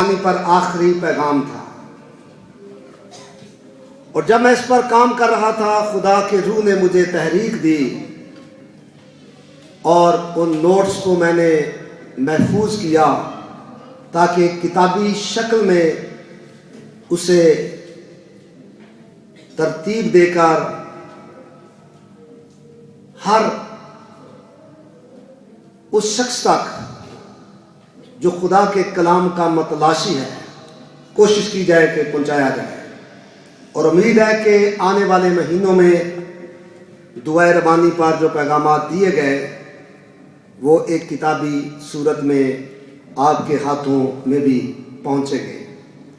ربانی پر آخری پیغام تھا، اور جب میں اس پر کام کر رہا تھا خدا کے روح نے مجھے تحریک دی اور ان نوٹس کو میں نے محفوظ کیا تاکہ کتابی شکل میں اسے ترتیب دے کر ہر اس شخص تک جو خدا کے کلام کا متلاشی ہے کوشش کی جائے کہ پہنچایا جائے۔ اور امید ہے کہ آنے والے مہینوں میں دعائے ربانی پر جو پیغامات دیے گئے وہ ایک کتابی صورت میں آپ کے ہاتھوں میں بھی پہنچے گے۔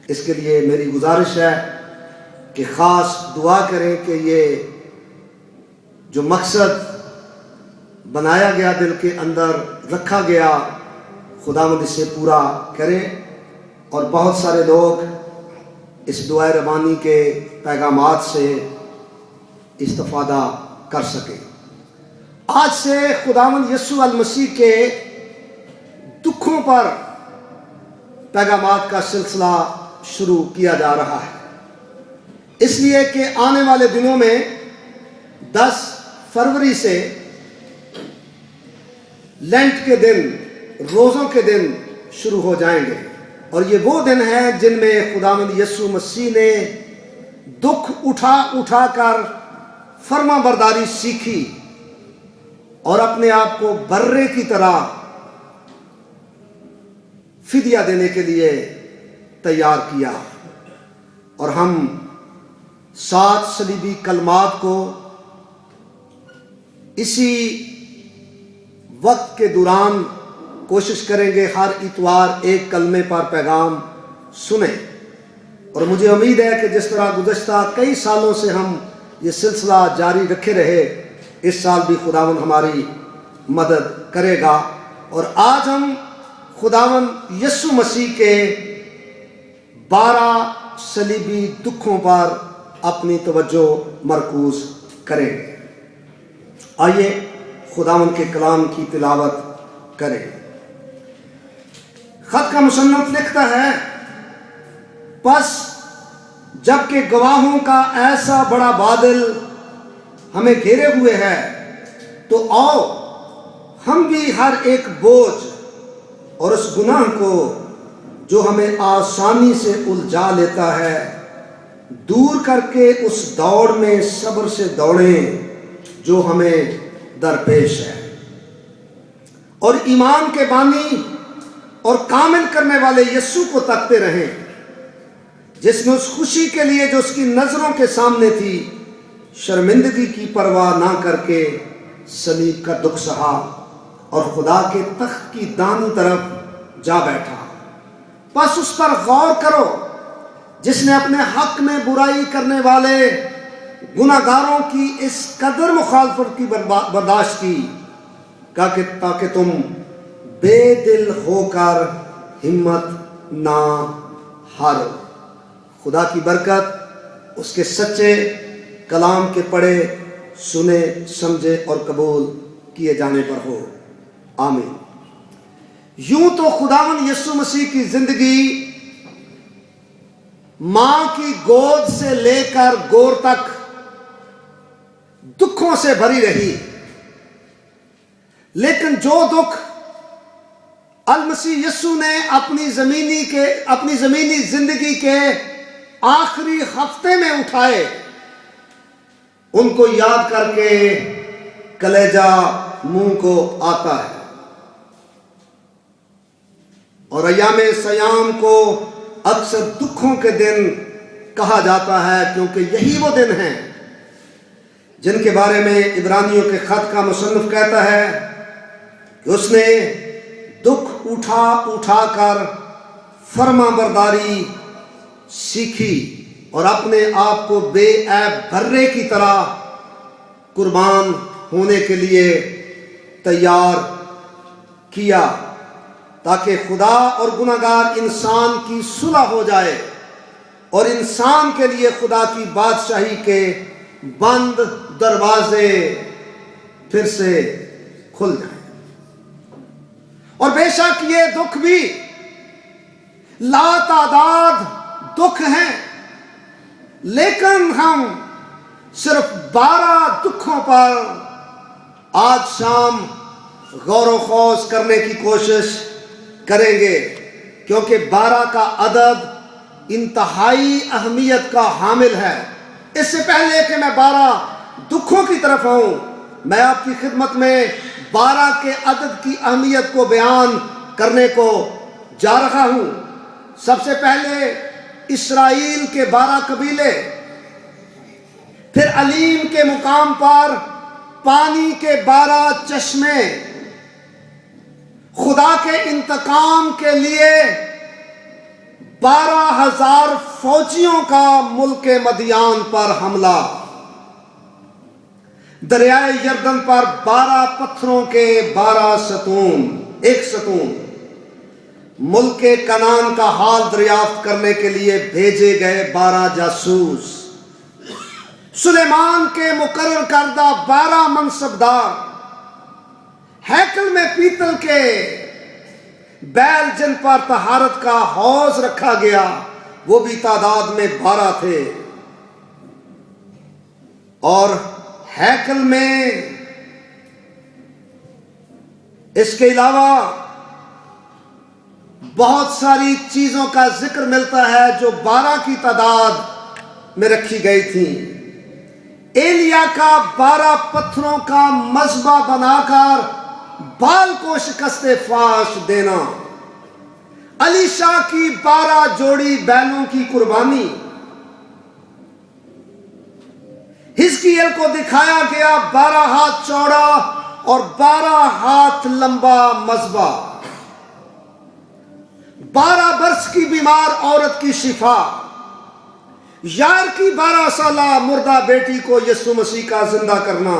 اس کے لیے میری گزارش ہے کہ خاص دعا کریں کہ یہ جو مقصد بنایا گیا دل کے اندر رکھا گیا خداوند اسے پورا کرے اور بہت سارے لوگ اس دعائے ربانی کے پیغامات سے استفادہ کر سکیں۔ آج سے خداوند یسوع المسیح کے دکھوں پر پیغامات کا سلسلہ شروع کیا جا رہا ہے، اس لیے کہ آنے والے دنوں میں 10 فروری سے لینٹ کے دن، روزوں کے دن شروع ہو جائیں گے، اور یہ وہ دن ہیں جن میں خداوند یسوع مسیح نے دکھ اٹھا اٹھا کر فرما برداری سیکھی اور اپنے آپ کو برے کی طرح فدیہ دینے کے لیے تیار کیا، اور ہم 7 صلیبی کلمات کو اسی وقت کے دوران کوشش کریں گے ہر اتوار ایک کلمے پر پیغام سنیں۔ اور مجھے امید ہے کہ جس طرح گزشتہ کئی سالوں سے ہم یہ سلسلہ جاری رکھے رہے، اس سال بھی خداوند ہماری مدد کرے گا، اور آج ہم خداوند یسوع مسیح کے 12 صلیبی دکھوں پر اپنی توجہ مرکوز کریں گے۔ آئیے خداوند کے کلام کی تلاوت کریں۔ خط کا مصنف لکھتا ہے، پس جبکہ گواہوں کا ایسا بڑا بادل ہمیں گھیرے ہوئے ہے تو آؤ ہم بھی ہر ایک بوجھ اور اس گناہ کو جو ہمیں آسانی سے الجھا لیتا ہے دور کر کے اس دوڑ میں صبر سے دوڑیں جو ہمیں درپیش ہے، اور ایمان کے بانی اور کامل کرنے والے یسوع کو تکتے رہیں، جس نے اس خوشی کے لیے جو اس کی نظروں کے سامنے تھی شرمندگی کی پرواہ نہ کر کے صلیب کا دکھ سہا اور خدا کے تخت کی دائیں طرف جا بیٹھا۔ بس اس پر غور کرو جس نے اپنے حق میں برائی کرنے والے گناہگاروں کی اس قدر مخالفت کی برداشت کی تاکہ تم بے دل ہو کر ہمت نہ ہارو۔ خدا کی برکت اس کے سچے کلام کے پڑھے سنے سمجھے اور قبول کیے جانے پر ہو، آمین۔ یوں تو خداوند یسوع مسیح کی زندگی ماں کی گود سے لے کر گور تک دکھوں سے بھری رہی، لیکن جو دکھ المسیح یسوع نے اپنی زمینی زندگی کے آخری ہفتے میں اٹھائے ان کو یاد کر کے کلیجہ منہ کو آتا ہے، اور ایام سیام کو اکثر دکھوں کے دن کہا جاتا ہے کیونکہ یہی وہ دن ہیں جن کے بارے میں عبرانیوں کے خط کا مصنف کہتا ہے کہ اس نے دکھ اٹھا اٹھا کر فرما برداری سیکھی اور اپنے آپ کو بے عیب بھرے کی طرح قربان ہونے کے لیے تیار کیا تاکہ خدا اور گناہگار انسان کی صلح ہو جائے اور انسان کے لیے خدا کی بادشاہی کے بند دروازے پھر سے کھل جائیں۔ اور بے شک یہ دکھ بھی لا تعداد دکھ ہیں، لیکن ہم صرف 12 دکھوں پر آج شام غور و خوض کرنے کی کوشش کریں گے، کیونکہ 12 کا عدد انتہائی اہمیت کا حامل ہے۔ اس سے پہلے کہ میں 12 دکھوں کی طرف آؤں، میں آپ کی خدمت میں 12 کے عدد کی اہمیت کو بیان کرنے کو جا رہا ہوں۔ سب سے پہلے اسرائیل کے 12 قبیلے، پھر علیم کے مقام پر پانی کے 12 چشمے، خدا کے انتقام کے لیے 12,000 فوجیوں کا ملک مدیان پر حملہ، دریائے یردن پر 12 پتھروں کے 12 ستون، ایک ستون، ملک کنعان کا حال دریافت کرنے کے لیے بھیجے گئے 12 جاسوس، سلیمان کے مقرر کردہ 12 منصبدار، ہیکل میں پیتل کے بیل جن پر طہارت کا حوض رکھا گیا، وہ بھی تعداد میں 12 تھے، اور ہیکل میں اس کے علاوہ بہت ساری چیزوں کا ذکر ملتا ہے جو 12 کی تعداد میں رکھی گئی تھیں۔ ایلیا کا 12 پتھروں کا مذبح بنا کر بال کو شکست فاش دینا، علیشا کی 12 جوڑی بیلوں کی قربانی، حزقیل کو دکھایا گیا 12 ہاتھ چوڑا اور 12 ہاتھ لمبا مذبح، 12 برس کی بیمار عورت کی شفا، یار کی 12 سالہ مردہ بیٹی کو یسوع مسیح کا زندہ کرنا،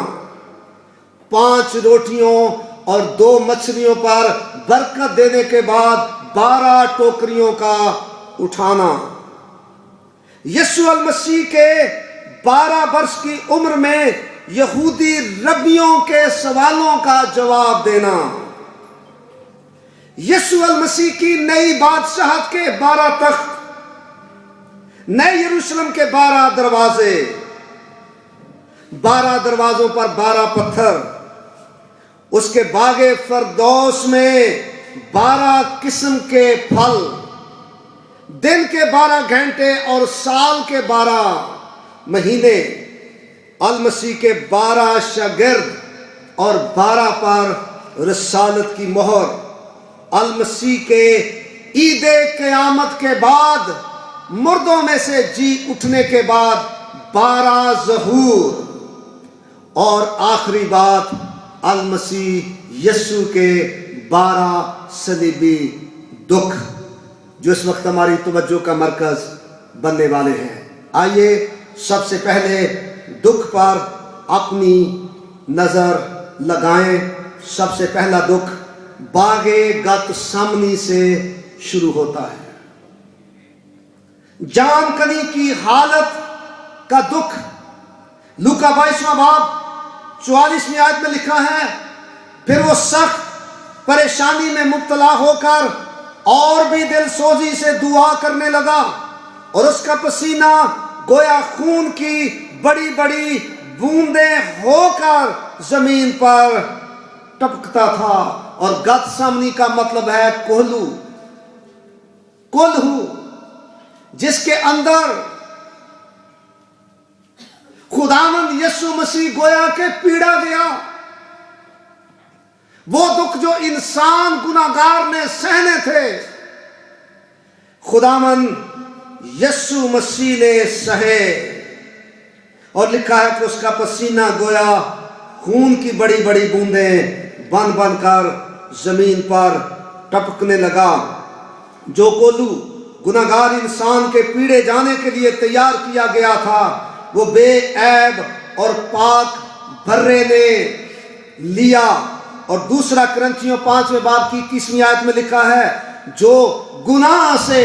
5 روٹیوں اور 2 مچھلیوں پر برکت دینے کے بعد 12 ٹوکریوں کا اٹھانا، یسوع المسیح کے 12 برس کی عمر میں یہودی ربیوں کے سوالوں کا جواب دینا، یسوع المسیح کی نئی بادشاہت کے 12 تخت، نئے یروشلم کے 12 دروازے، 12 دروازوں پر 12 پتھر، اس کے باغ فردوس میں 12 قسم کے پھل، دن کے 12 گھنٹے اور سال کے 12 مہینے، المسیح کے 12 شاگرد اور 12 پر رسالت کی مہر، المسیح کے عید قیامت کے بعد، مردوں میں سے جی اٹھنے کے بعد 12 ظہور، اور آخری بات المسیح یسوع کے 12 صلیبی دکھ، جو اس وقت ہماری توجہ کا مرکز بننے والے ہیں۔ آئیے سب سے پہلے دکھ پر اپنی نظر لگائیں۔ سب سے پہلا دکھ باغ گت سمنی سے شروع ہوتا ہے۔ جان کنی کی حالت کا دکھ، لوکا 22واں باب 44ویں آیت میں لکھا ہے، پھر وہ سخت پریشانی میں مبتلا ہو کر اور بھی دل سوزی سے دعا کرنے لگا، اور اس کا پسینہ گویا خون کی بڑی بڑی بوندیں ہو کر زمین پر ٹپکتا تھا۔ اور گت سمنی کا مطلب ہے کوہلو، کلہو، جس کے اندر خداوند یسوع مسیح گویا کہ پیڑا گیا۔ وہ دکھ جو انسان گناہگار نے سہنے تھے، خداوند یسوع مسیح نے سہے، اور لکھا ہے کہ اس کا پسینہ گویا خون کی بڑی بڑی بوندیں بن بن کر زمین پر ٹپکنے لگا۔ جو کولو گناہگار انسان کے پیڑے جانے کے لیے تیار کیا گیا تھا، وہ بے عیب اور پاک بھرے نے لیا۔ اور دوسرا کرنتھیوں 5ویں باب کی 21ویں آیت میں لکھا ہے، جو گناہ سے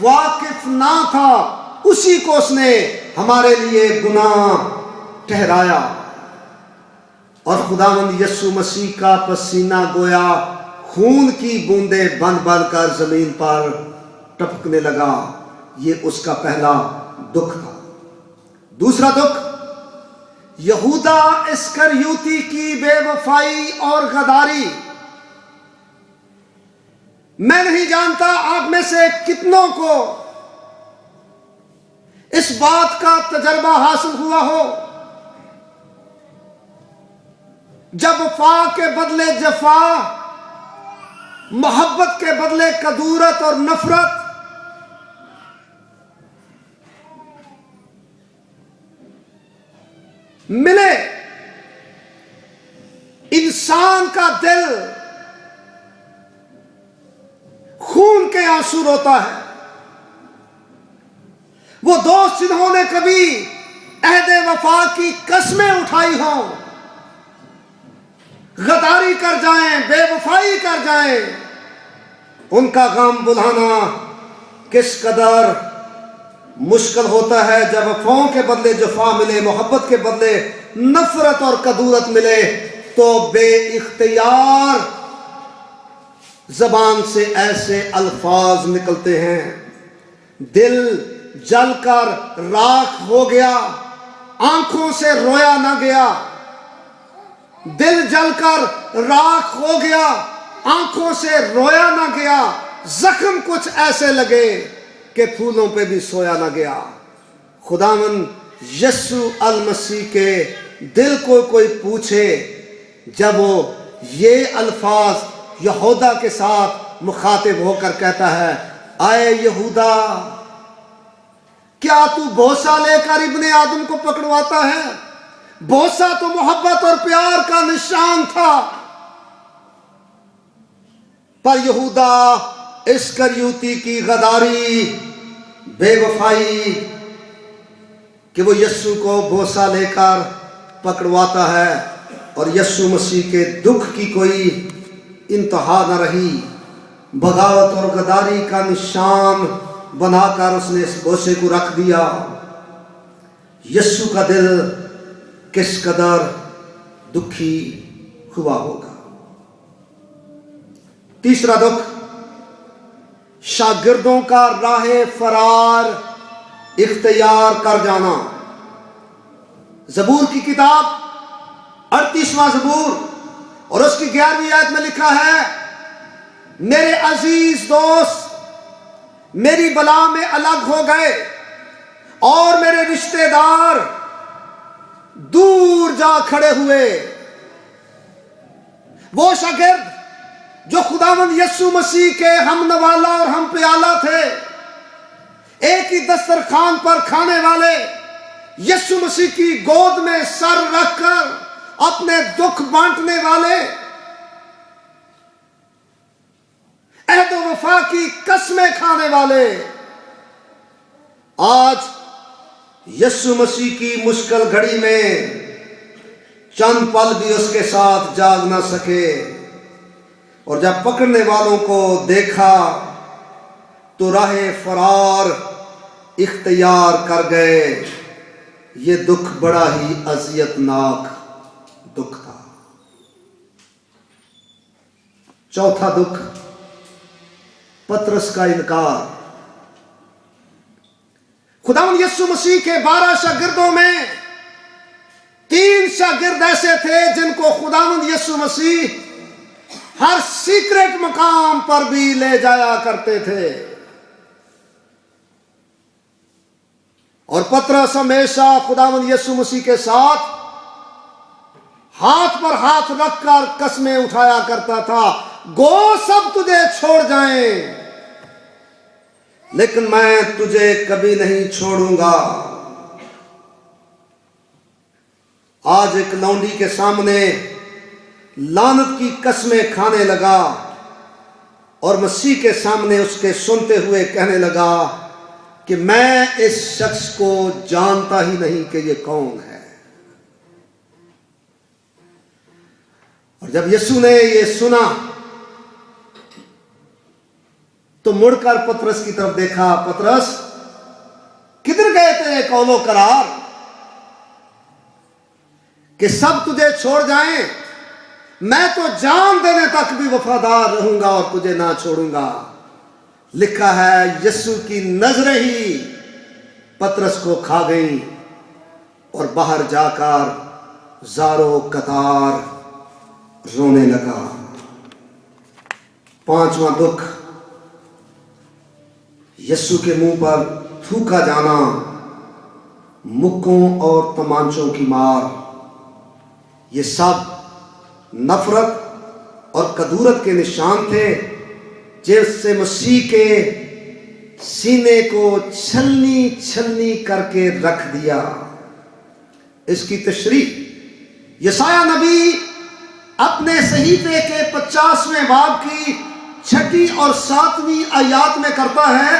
واقف نہ تھا اسی کو اس نے ہمارے لیے گناہ ٹھہرایا۔ اور خداوند یسوع مسیح کا پسینہ گویا خون کی بوندیں بن بن کر زمین پر ٹپکنے لگا۔ یہ اس کا پہلا دکھ تھا۔ دوسرا دکھ یہودا اسکریوتی کی بے وفائی اور غداری۔ میں نہیں جانتا آپ میں سے کتنوں کو اس بات کا تجربہ حاصل ہوا ہو، جب وفا کے بدلے جفا، محبت کے بدلے کدورت اور نفرت، ملے، انسان کا دل خون کے آنسو روتا ہے۔ وہ دوست جنہوں نے کبھی عہد وفا کی قسمیں اٹھائی ہوں، غداری کر جائیں، بے وفائی کر جائیں، ان کا غم بلانا کس قدر مشکل ہوتا ہے جب وفاؤں کے بدلے جفا ملے، محبت کے بدلے نفرت اور کدورت ملے تو بے اختیار زبان سے ایسے الفاظ نکلتے ہیں۔ دل جل کر راکھ ہو گیا، آنکھوں سے رویا نہ گیا۔ دل جل کر راکھ ہو گیا، آنکھوں سے رویا نہ گیا۔ زخم کچھ ایسے لگے کہ پھولوں پہ بھی سویا نہ گیا۔ خداوند یسوع المسیح کے دل کو کوئی پوچھے جب وہ یہ الفاظ یہودا کے ساتھ مخاطب ہو کر کہتا ہے، اے یہودا، کیا تو بوسہ لے کر ابن آدم کو پکڑواتا ہے؟ بوسہ تو محبت اور پیار کا نشان تھا، پر یہودا اسکریوتی کی غداری، بے وفائی کہ وہ یسوع کو بوسہ لے کر پکڑواتا ہے، اور یسوع مسیح کے دکھ کی کوئی انتہا نہ رہی۔ بغاوت اور غداری کا نشان بنا کر اس نے اس بوسے کو رکھ دیا۔ یسوع کا دل کس قدر دکھی ہوا ہوگا۔ تیسرا دکھ شاگردوں کا راہ فرار اختیار کر جانا۔ زبور کی کتاب 38واں زبور اور اس کی 11ویں آیت میں لکھا ہے، میرے عزیز دوست میری بلا میں الگ ہو گئے اور میرے رشتہ دار دور جا کھڑے ہوئے۔ وہ شاگرد جو خداوند یسوع مسیح کے ہم نوالا اور ہم پیالہ تھے، ایک ہی دسترخوان پر کھانے والے، یسوع مسیح کی گود میں سر رکھ کر اپنے دکھ بانٹنے والے، عہد و وفا کی قسمیں کھانے والے، آج یسوع مسیح کی مشکل گھڑی میں چند پل بھی اس کے ساتھ جاگ نہ سکے، اور جب پکڑنے والوں کو دیکھا تو راہ فرار اختیار کر گئے۔ یہ دکھ بڑا ہی اذیت ناک دکھ تھا۔ چوتھا دکھ پطرس کا انکار۔ خداوند یسوع مسیح کے 12 شاگردوں میں 3 شاگرد ایسے تھے جن کو خداوند یسوع مسیح ہر سیکرٹ مقام پر بھی لے جایا کرتے تھے، اور پطرس ہمیشہ خداوند یسوع مسیح کے ساتھ ہاتھ پر ہاتھ رکھ کر قسمیں اٹھایا کرتا تھا، گو سب تجھے چھوڑ جائیں لیکن میں تجھے کبھی نہیں چھوڑوں گا۔ آج ایک لونڈی کے سامنے لعنت کی قسمیں کھانے لگا اور مسیح کے سامنے اس کے سنتے ہوئے کہنے لگا کہ میں اس شخص کو جانتا ہی نہیں کہ یہ کون ہے۔ اور جب یسوع نے یہ سنا تو مڑ کر پطرس کی طرف دیکھا، پطرس کدھر گئے تھے قول و قرار کہ سب تجھے چھوڑ جائیں؟ میں تو جان دینے تک بھی وفادار رہوں گا اور تجھے نہ چھوڑوں گا۔ لکھا ہے یسوع کی نظریں ہی پترس کو کھا گئیں اور باہر جا کر زاروں قطار رونے لگا۔ پانچواں دکھ، یسوع کے منہ پر تھوکا جانا، مکوں اور تمانچوں کی مار۔ یہ سب نفرت اور کدورت کے نشان تھے جس سے مسیح کے سینے کو چھلنی چھلنی کر کے رکھ دیا۔ اس کی تشریح یسایہ نبی اپنے صحیفے کے 50ویں باب کی 6 اور 7 آیات میں کرتا ہے،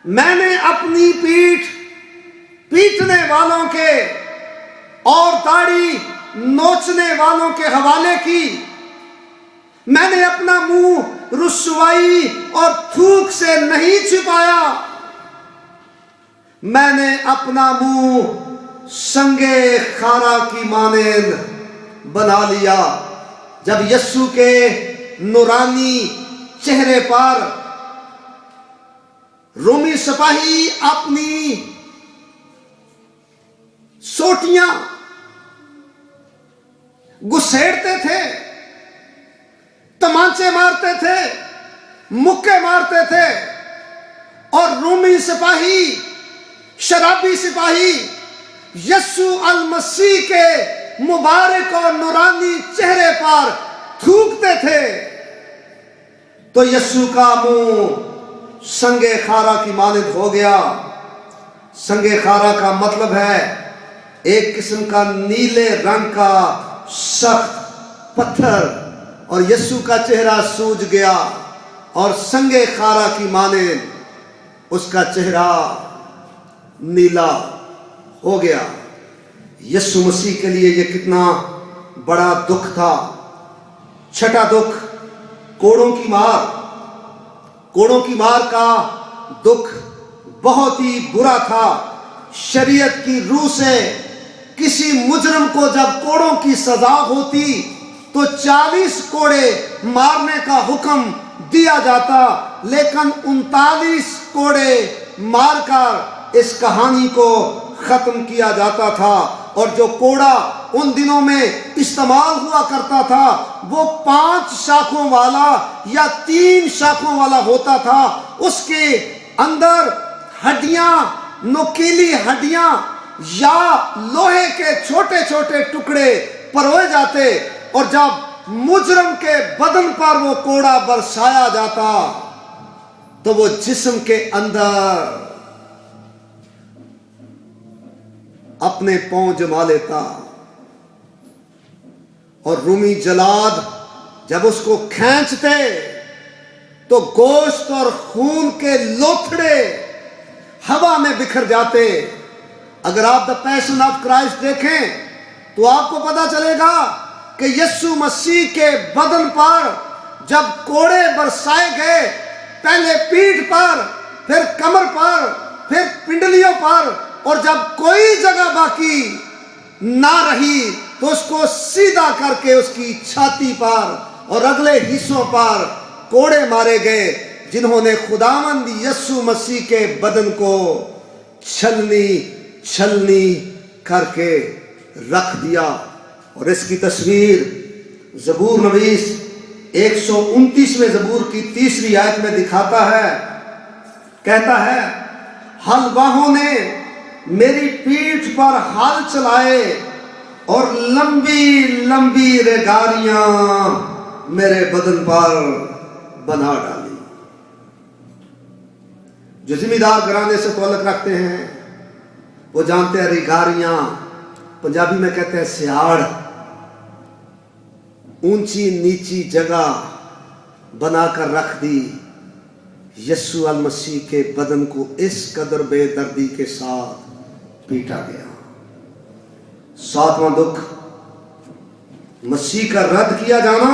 میں نے اپنی پیٹھ پیٹنے والوں کے اور داڑھی نوچنے والوں کے حوالے کی، میں نے اپنا منہ رسوائی اور تھوک سے نہیں چھپایا، میں نے اپنا منہ سنگے خارا کی مانند بنا لیا۔ جب یسوع کے نورانی چہرے پر رومی سپاہی اپنی سوٹیاں گھسیڑتے تھے، تمانچے مارتے تھے، مکے مارتے تھے، اور رومی سپاہی، شرابی سپاہی یسوع المسیح کے مبارک اور نورانی چہرے پر تھوکتے تھے، تو یسوع کا منہ سنگ خارا کی مانند ہو گیا۔ سنگ خارا کا مطلب ہے ایک قسم کا نیلے رنگ کا سخت پتھر، اور یسوع کا چہرہ سوج گیا اور سنگ خارا کی مانند اس کا چہرہ نیلا ہو گیا۔ یسوع مسیح کے لیے یہ کتنا بڑا دکھ تھا۔ چھٹا دکھ، کوڑوں کی مار۔ کوڑوں کی مار کا دکھ بہت ہی برا تھا۔ شریعت کی روح سے کسی مجرم کو جب کوڑوں کی سزا ہوتی تو 40 کوڑے مارنے کا حکم دیا جاتا، لیکن 39 کوڑے مار کر اس کہانی کو ختم کیا جاتا تھا۔ اور جو کوڑا ان دنوں میں استعمال ہوا کرتا تھا وہ 5 شاخوں والا یا 3 شاخوں والا ہوتا تھا۔ اس کے اندر ہڈیاں، نوکیلی ہڈیاں یا لوہے کے چھوٹے چھوٹے ٹکڑے پروئے جاتے، اور جب مجرم کے بدن پر وہ کوڑا برسایا جاتا تو وہ جسم کے اندر اپنے پاؤں جما لیتا، اور رومی جلاد جب اس کو کھینچتے تو گوشت اور خون کے لوتھڑے ہوا میں بکھر جاتے۔ اگر آپ دا پیشن آف کرائسٹ دیکھیں تو آپ کو پتا چلے گا کہ یسوع مسیح کے بدن پر جب کوڑے برسائے گئے، پہلے پیٹھ پر، پھر کمر پر، پھر پنڈلیوں پر، اور جب کوئی جگہ باقی نہ رہی تو اس کو سیدھا کر کے اس کی چھاتی پر اور اگلے حصوں پر کوڑے مارے گئے، جنہوں نے خداوند یسوع مسیح کے بدن کو چھلنی چھلنی کر کے رکھ دیا۔ اور اس کی تصویر زبور نویس 129ویں زبور کی 3 آیت میں دکھاتا ہے، کہتا ہے، حلواہوں نے میری پیٹھ پر ہل چلائے اور لمبی لمبی ریگاریاں میرے بدن پر بنا ڈالی۔ جو ذمہ دار گھرانے سے تعلق رکھتے ہیں وہ جانتے ہیں ریگاریاں پنجابی میں کہتے ہیں سیاڑ، اونچی نیچی جگہ بنا کر رکھ دی۔ یسوع المسیح کے بدن کو اس قدر بے دردی کے ساتھ پیٹا گیا۔ 7واں دکھ، مسیح کا رد کیا جانا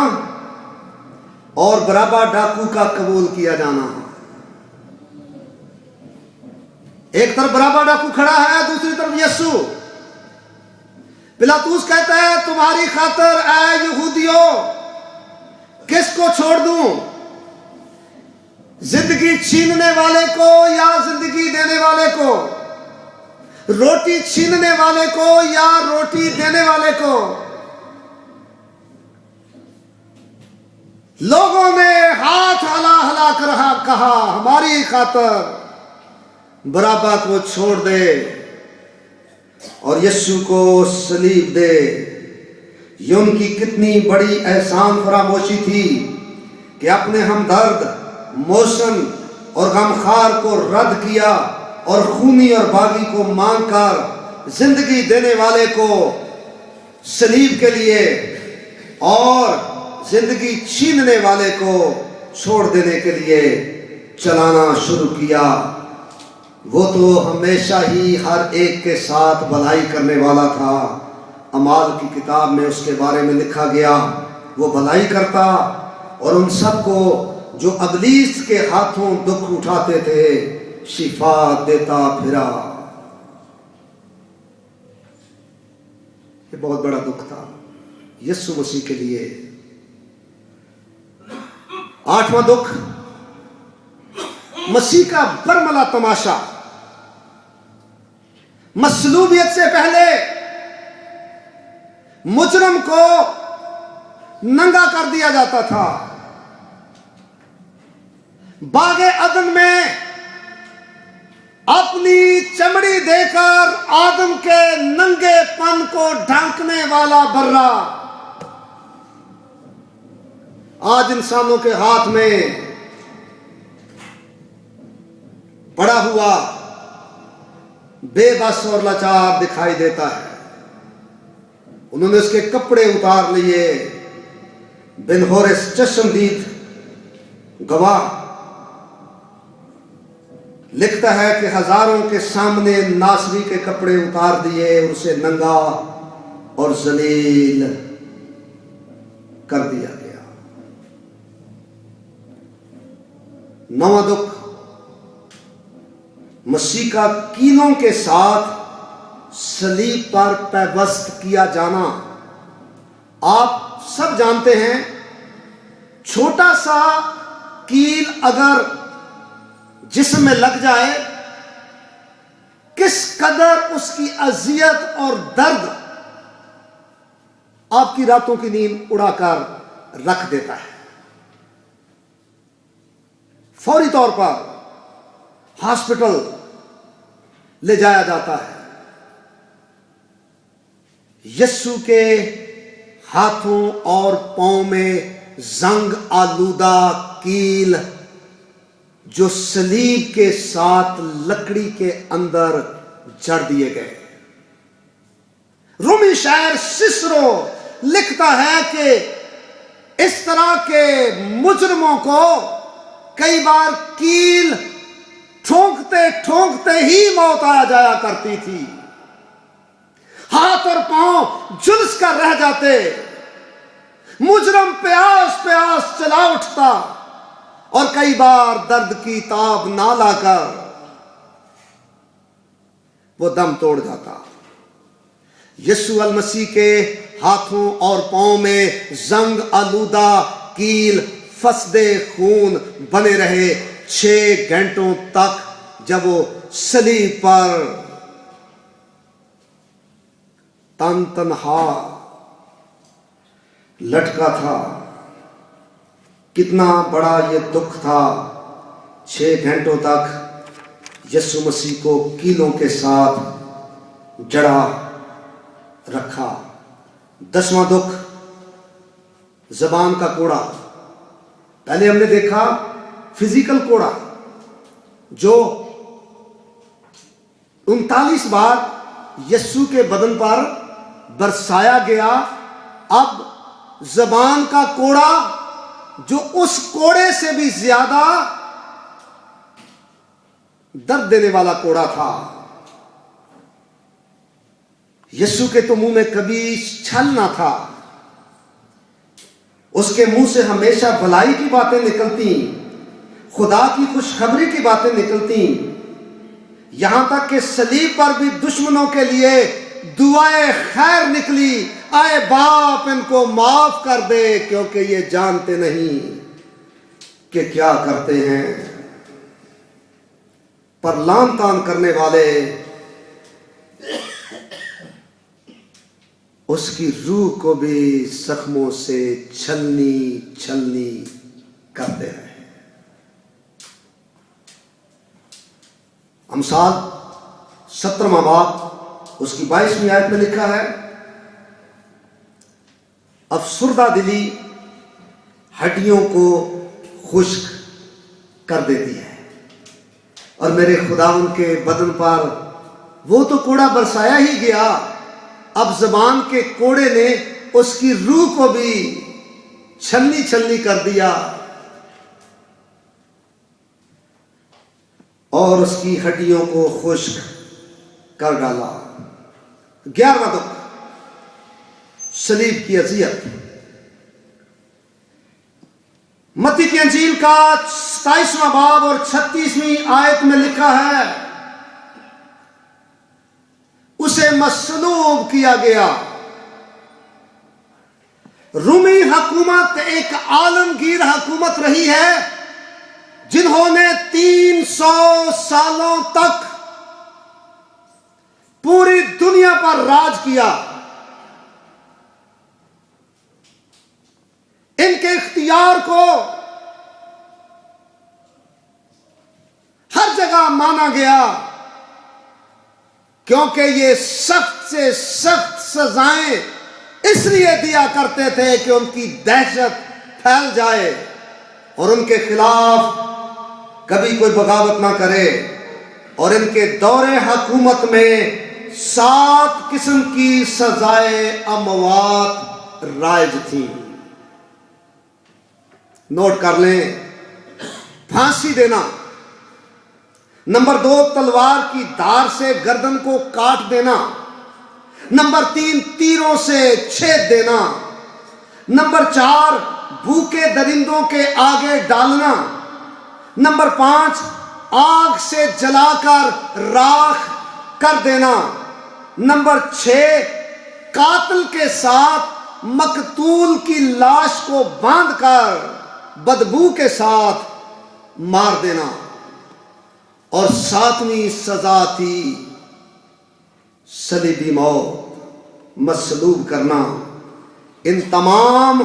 اور برابا ڈاکو کا قبول کیا جانا۔ ایک طرف برابا ڈاکو کھڑا ہے، دوسری طرف یسوع۔ پلاطوس کہتا ہے، تمہاری خاطر اے یہودیوں کس کو چھوڑ دوں؟ زندگی چھیننے والے کو یا زندگی دینے والے کو، روٹی چھیننے والے کو یا روٹی دینے والے کو، لوگوں نے ہاتھ ہلا ہلا کر کہا ہماری خاطر بارابا کو چھوڑ دے اور یسوع کو صلیب دے۔ یہ ان کی کتنی بڑی احسان فراموشی تھی کہ اپنے ہمدرد، محسن اور غمخوار کو رد کیا اور خونی اور باغی کو مانگ کر زندگی دینے والے کو صلیب کے لیے اور زندگی چھیننے والے کو چھوڑ دینے کے لیے چلانا شروع کیا۔ وہ تو ہمیشہ ہی ہر ایک کے ساتھ بھلائی کرنے والا تھا۔ اعمال کی کتاب میں اس کے بارے میں لکھا گیا، وہ بھلائی کرتا اور ان سب کو جو ابلیس کے ہاتھوں دکھ اٹھاتے تھے شفا دیتا پھرا۔ یہ بہت بڑا دکھ تھا یسوع مسیح کے لیے۔ 8واں دکھ، مسیح کا برملا تماشا۔ مصلوبیت سے پہلے مجرم کو ننگا کر دیا جاتا تھا۔ باغ عدن میں اپنی چمڑی دے کر آدم کے ننگے پن کو ڈھانکنے والا برا آج انسانوں کے ہاتھ میں پڑا ہوا بے بس اور لاچار دکھائی دیتا ہے۔ انہوں نے اس کے کپڑے اتار لیے۔ بن ہورس چشمدید گواہ لکھتا ہے کہ ہزاروں کے سامنے ناصری کے کپڑے اتار دیے اور اسے ننگا اور ذلیل کر دیا گیا۔ 9واں دکھ، مسیح کا کینوں کے ساتھ صلیب پر پیوست کیا جانا۔ آپ سب جانتے ہیں چھوٹا سا کیل اگر جسم میں لگ جائے کس قدر اس کی اذیت اور درد آپ کی راتوں کی نیند اڑا کر رکھ دیتا ہے۔ فوری طور پر ہاسپٹل لے جایا جاتا ہے۔ یسوع کے ہاتھوں اور پاؤں میں زنگ آلودہ کیل جو صلیب کے ساتھ لکڑی کے اندر جڑ دیے گئے۔ رومی شاعر سسرو لکھتا ہے کہ اس طرح کے مجرموں کو کئی بار کیل ٹھونکتے ٹھونکتے ہی موت آ جایا کرتی تھی۔ ہاتھ اور پاؤں جلس کر رہ جاتے، مجرم پیاس پیاس چلا اٹھتا اور کئی بار درد کی تاب نہ لا کر وہ دم توڑ جاتا۔ یسوع المسیح کے ہاتھوں اور پاؤں میں زنگ آلودہ کیل فسدے خون بنے رہے 6 گھنٹوں تک جب وہ صلیب پر تن تنہا لٹکا تھا۔ کتنا بڑا یہ دکھ تھا۔ 6 گھنٹوں تک یسوع مسیح کو کیلوں کے ساتھ جڑا رکھا۔ 10واں دکھ، زبان کا کوڑا۔ پہلے ہم نے دیکھا فزیکل کوڑا جو 39 بار یسوع کے بدن پر برسایا گیا۔ اب زبان کا کوڑا جو اس کوڑے سے بھی زیادہ درد دینے والا کوڑا تھا۔ یسوع کے تو منہ میں کبھی چھل نہ تھا، اس کے منہ سے ہمیشہ بھلائی کی باتیں نکلتی، خدا کی خوشخبری کی باتیں نکلتی، یہاں تک کہ صلیب پر بھی دشمنوں کے لیے دعائے خیر نکلی، اے باپ ان کو معاف کر دے کیونکہ یہ جانتے نہیں کہ کیا کرتے ہیں۔ پر لان تان کرنے والے اس کی روح کو بھی زخموں سے چھلنی چھلنی کرتے رہے۔ امثال 17واں باب اس کی 22ویں آیت میں لکھا ہے، افسردہ دلی ہڈیوں کو خشک کر دیتی ہے، اور میرے خداوند کے بدن پر وہ تو کوڑا برسایا ہی گیا، اب زبان کے کوڑے نے اس کی روح کو بھی چھلنی چھلنی کر دیا اور اس کی ہڈیوں کو خشک کر ڈالا۔ 11واں دکھ، صلیب کی اذیت۔ متی کی انجیل کا 27واں باب اور 36ویں آیت میں لکھا ہے، اسے مصلوب کیا گیا۔ رومی حکومت ایک عالمگیر حکومت رہی ہے جنہوں نے 300 سالوں تک پوری دنیا پر راج کیا۔ ان کے اختیار کو ہر جگہ مانا گیا کیونکہ یہ سخت سے سخت سزائیں اس لیے دیا کرتے تھے کہ ان کی دہشت پھیل جائے اور ان کے خلاف کبھی کوئی بغاوت نہ کرے۔ اور ان کے دور حکومت میں 7 قسم کی سزائیں اموات رائج تھیں۔ نوٹ کر لیں، پھانسی دینا، نمبر 2 تلوار کی دھار سے گردن کو کاٹ دینا، نمبر 3 تیروں سے چھید دینا، نمبر 4 بھوکے درندوں کے آگے ڈالنا، نمبر 5 آگ سے جلا کر راکھ کر دینا، نمبر 6 قاتل کے ساتھ مقتول کی لاش کو باندھ کر بدبو کے ساتھ مار دینا، اور 7ویں سزا تھی صلیبی موت، مصلوب کرنا۔ ان تمام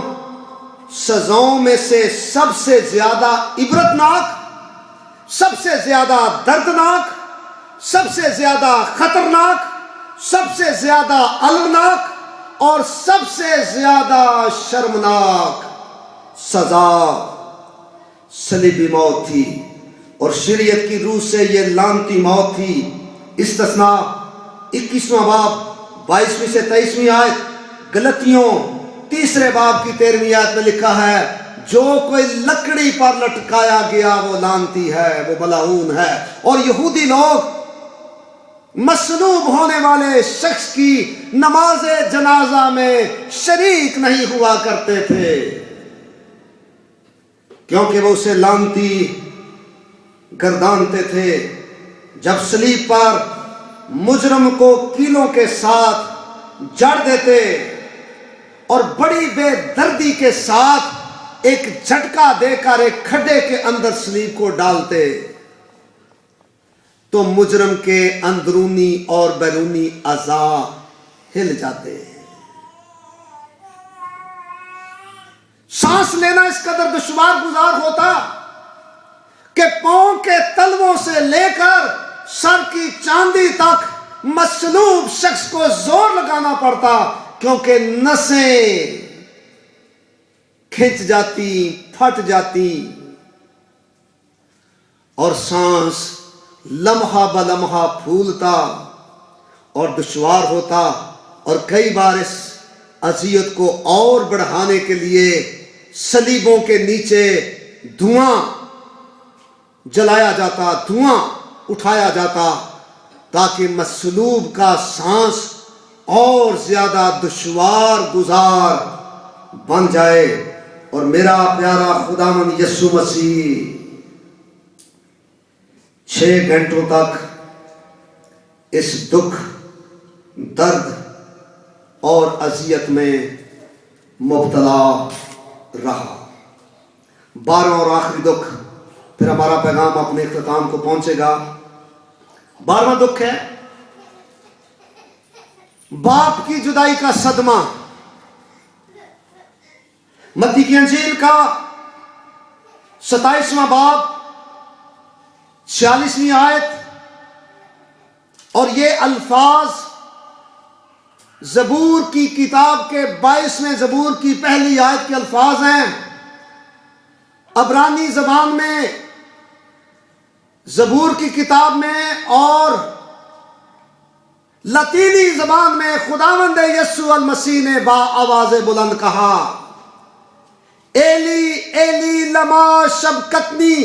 سزاؤں میں سے سب سے زیادہ عبرتناک، سب سے زیادہ دردناک، سب سے زیادہ خطرناک، سب سے زیادہ المناک اور سب سے زیادہ شرمناک سزا صلیبی موت تھی، اور شریعت کی روح سے یہ لعنتی موت تھی۔ استثناء 21واں باب 22ویں سے 23ویں آیت، غلطیوں 3 باب کی 13ویں آیت میں لکھا ہے، جو کوئی لکڑی پر لٹکایا گیا وہ لعنتی ہے، وہ ملعون ہے۔ اور یہودی لوگ مصلوب ہونے والے شخص کی نماز جنازہ میں شریک نہیں ہوا کرتے تھے کیونکہ وہ اسے لعنتی گردانتے تھے۔ جب صلیب پر مجرم کو کیلوں کے ساتھ جڑ دیتے اور بڑی بے دردی کے ساتھ ایک جھٹکا دے کر ایک کھڈے کے اندر صلیب کو ڈالتے تو مجرم کے اندرونی اور بیرونی اعضاء ہل جاتے۔ سانس لینا اس قدر دشوار گزار ہوتا کہ پاؤں کے تلووں سے لے کر سر کی چاندی تک مصلوب شخص کو زور لگانا پڑتا، کیونکہ نسیں کھنچ جاتی، پھٹ جاتی، اور سانس لمحہ بلمحہ پھولتا اور دشوار ہوتا۔ اور کئی بار اس اذیت کو اور بڑھانے کے لیے صلیبوں کے نیچے دھواں جلایا جاتا، دھواں اٹھایا جاتا، تاکہ مصلوب کا سانس اور زیادہ دشوار گزار بن جائے۔ اور میرا پیارا خداوند یسوع مسیح 6 گھنٹوں تک اس دکھ، درد اور اذیت میں مبتلا رہا۔ 12واں اور آخری دکھ، پھر ہمارا پیغام اپنے اختتام کو پہنچے گا۔ 12واں دکھ ہے باپ کی جدائی کا صدمہ. متی کی انجیل کا 27واں باب 46ویں آیت. اور یہ الفاظ زبور کی کتاب کے 22ویں زبور کی پہلی آیت کے الفاظ ہیں. عبرانی زبان میں زبور کی کتاب میں اور لطینی زبان میں خداوند یسوع المسیح نے با آواز بلند کہا ایلی ایلی لما شبکتنی،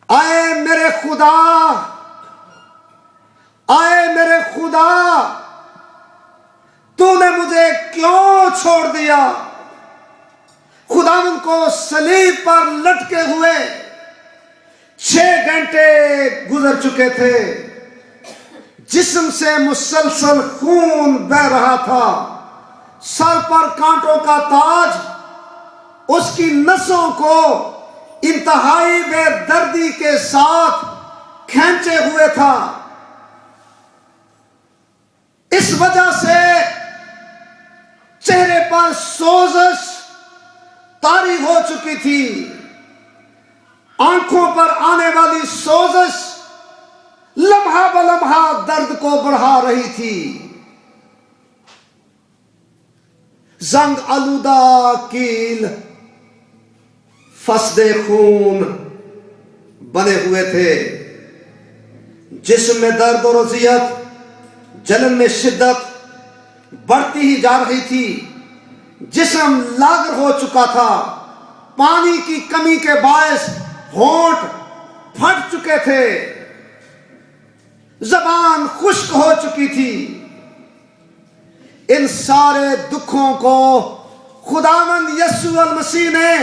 آئے میرے خدا، آئے میرے خدا، تو نے مجھے کیوں چھوڑ دیا. خداوند کو صلیب پر لٹکے ہوئے 6 گھنٹے گزر چکے تھے، جسم سے مسلسل خون بہہ رہا تھا، سر پر کانٹوں کا تاج اس کی نسوں کو انتہائی بے دردی کے ساتھ کھینچے ہوئے تھا. اس وجہ سے چہرے پر سوزش طاری ہو چکی تھی، آنکھوں پر آنے والی سوزش لمحہ بلمحہ درد کو بڑھا رہی تھی. زنگ آلودہ کیل فسدے خون بنے ہوئے تھے، جسم میں درد اور اذیت، جلن میں شدت بڑھتی ہی جا رہی تھی. جسم لاغر ہو چکا تھا، پانی کی کمی کے باعث ہونٹ پھٹ چکے تھے، زبان خشک ہو چکی تھی. ان سارے دکھوں کو خداوند یسوع المسیح نے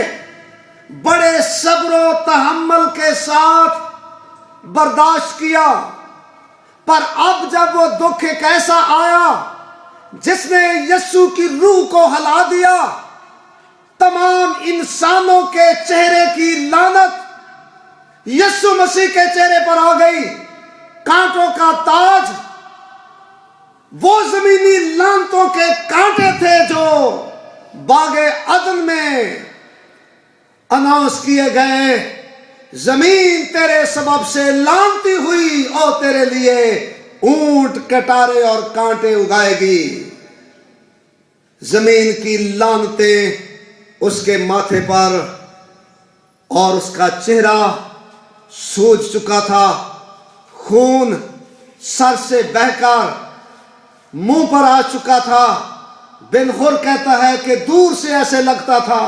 بڑے صبر و تحمل کے ساتھ برداشت کیا. پر اب جب وہ دکھ ایک ایسا آیا جس نے یسوع کی روح کو ہلا دیا، تمام انسانوں کے چہرے کی لعنت یسوع مسیح کے چہرے پر آ گئی. کانٹوں کا تاج وہ زمینی لعنتوں کے کانٹے تھے جو باغ عدن میں اناؤنس کیے گئے، زمین تیرے سبب سے لعنتی ہوئی اور تیرے لیے اونٹ کٹارے اور کانٹے اگائے گی. زمین کی لعنتیں اس کے ماتھے پر، اور اس کا چہرہ سوج چکا تھا، خون سر سے بہہ کر منہ پر آ چکا تھا. بن غر کہتا ہے کہ دور سے ایسے لگتا تھا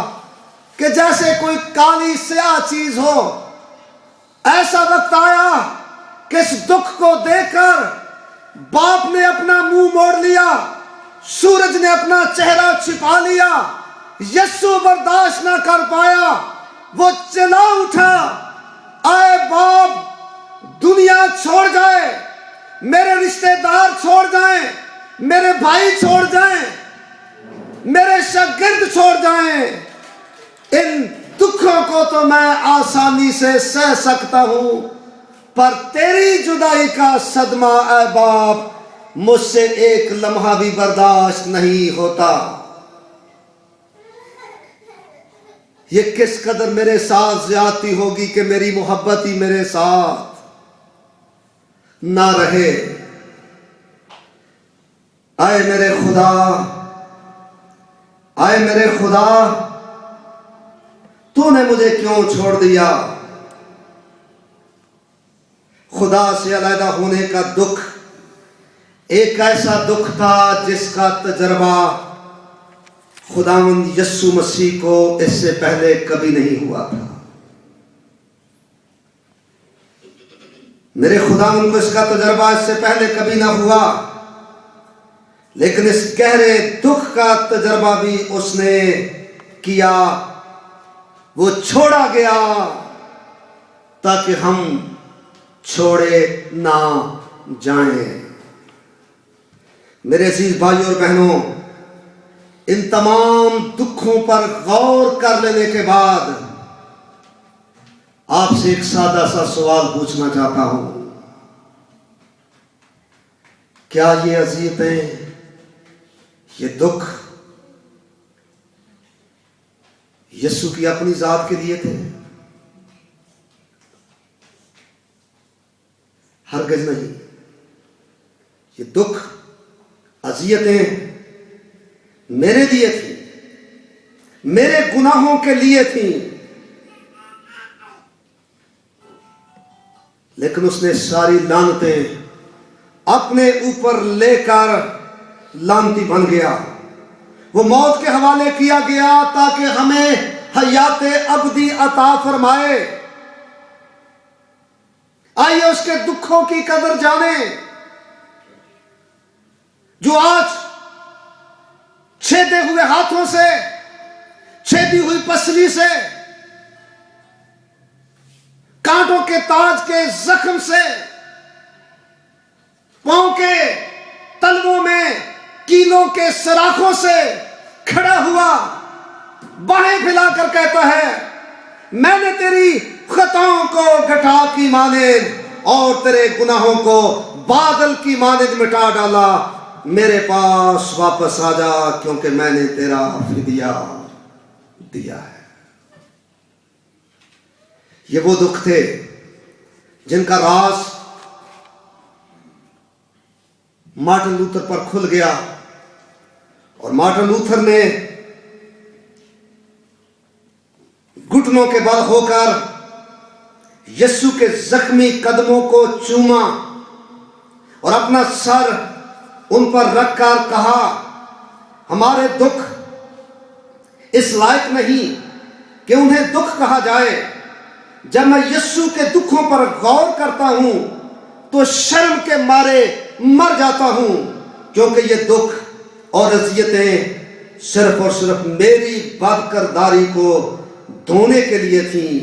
کہ جیسے کوئی کالی سیاہ چیز ہو. ایسا وقت آیا کہ اس دکھ کو دیکھ کر باپ نے اپنا منہ موڑ لیا، سورج نے اپنا چہرہ چھپا لیا. یسوع برداشت نہ کر پایا، وہ چلا اٹھا، آئے باپ دنیا چھوڑ جائے، میرے رشتہ دار چھوڑ جائیں، میرے بھائی چھوڑ جائیں، میرے شاگرد چھوڑ جائیں، ان دکھوں کو تو میں آسانی سے سہ سکتا ہوں، پر تیری جدائی کا صدمہ اے باپ مجھ سے ایک لمحہ بھی برداشت نہیں ہوتا. یہ کس قدر میرے ساتھ زیادتی ہوگی کہ میری محبت ہی میرے ساتھ نہ رہے. آئے میرے خدا، آئے میرے خدا، تو نے مجھے کیوں چھوڑ دیا. خدا سے علیحدہ ہونے کا دکھ ایک ایسا دکھ تھا جس کا تجربہ خداوند یسوع مسیح کو اس سے پہلے کبھی نہیں ہوا تھا. میرے خداوند کو اس کا تجربہ اس سے پہلے کبھی نہ ہوا، لیکن اس گہرے دکھ کا تجربہ بھی اس نے کیا. وہ چھوڑا گیا تاکہ ہم چھوڑے نہ جائیں. میرے عزیز بھائیوں اور بہنوں، ان تمام دکھوں پر غور کر لینے کے بعد آپ سے ایک سادہ سا سوال پوچھنا چاہتا ہوں، کیا یہ اذیتیں، یہ دکھ یسوع کی اپنی ذات کے لیے تھے؟ ہرگز نہیں۔ یہ دکھ، اذیتیں میرے لیے تھیں، میرے گناہوں کے لیے تھیں، لیکن اس نے ساری لعنتیں اپنے اوپر لے کر لعنتی بن گیا۔ وہ موت کے حوالے کیا گیا تاکہ ہمیں حیات ابدی عطا فرمائے۔ آئیے اس کے دکھوں کی قدر جانیں، جو آج چھیدے ہوئے ہاتھوں سے، چھیدی ہوئی پسلی سے، کانٹوں کے تاج کے زخم سے، پاؤں کے تلووں میں کیلوں کے سراخوں سے کھڑا ہوا، باہیں پھیلا کر کہتا ہے، میں نے تیری خطاؤں کو گٹھا کی مانند اور تیرے گناہوں کو بادل کی مانند مٹا ڈالا، میرے پاس واپس آ جا کیونکہ میں نے تیرا فدیہ دیا ہے۔ یہ وہ دکھ تھے جن کا راز مارٹن لوتھر پر کھل گیا، اور مارٹن لوتھر نے گھٹنوں کے بل ہو کر یسوع کے زخمی قدموں کو چوما اور اپنا سر ان پر رکھ کر کہا، ہمارے دکھ اس لائق نہیں کہ انہیں دکھ کہا جائے۔ جب میں یسوع کے دکھوں پر غور کرتا ہوں تو شرم کے مارے مر جاتا ہوں، کیونکہ یہ دکھ اور اذیتیں صرف اور صرف میری بد کرداری کو دھونے کے لیے تھیں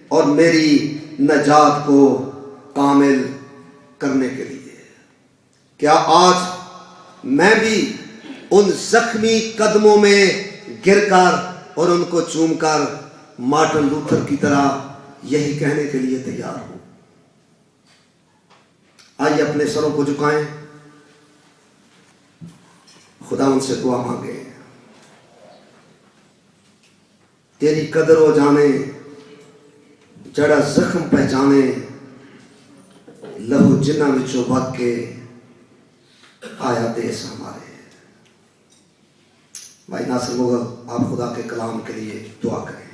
اور میری نجات کو کامل کرنے کے لیے۔ کیا آج میں بھی ان زخمی قدموں میں گر کر اور ان کو چوم کر مارٹن لوتھر کی طرح یہی کہنے کے لیے تیار ہوں؟ آئیے اپنے سروں کو جھکائیں، خدا ان سے دعا مانگے۔ تیری قدر ہو جانے، جڑا زخم پہچانے، لہو جنہ وچوں بگ کے آیا دیس ہمارے۔ بھائی ناصر مغل، آپ خدا کے کلام کے لیے دعا کریں۔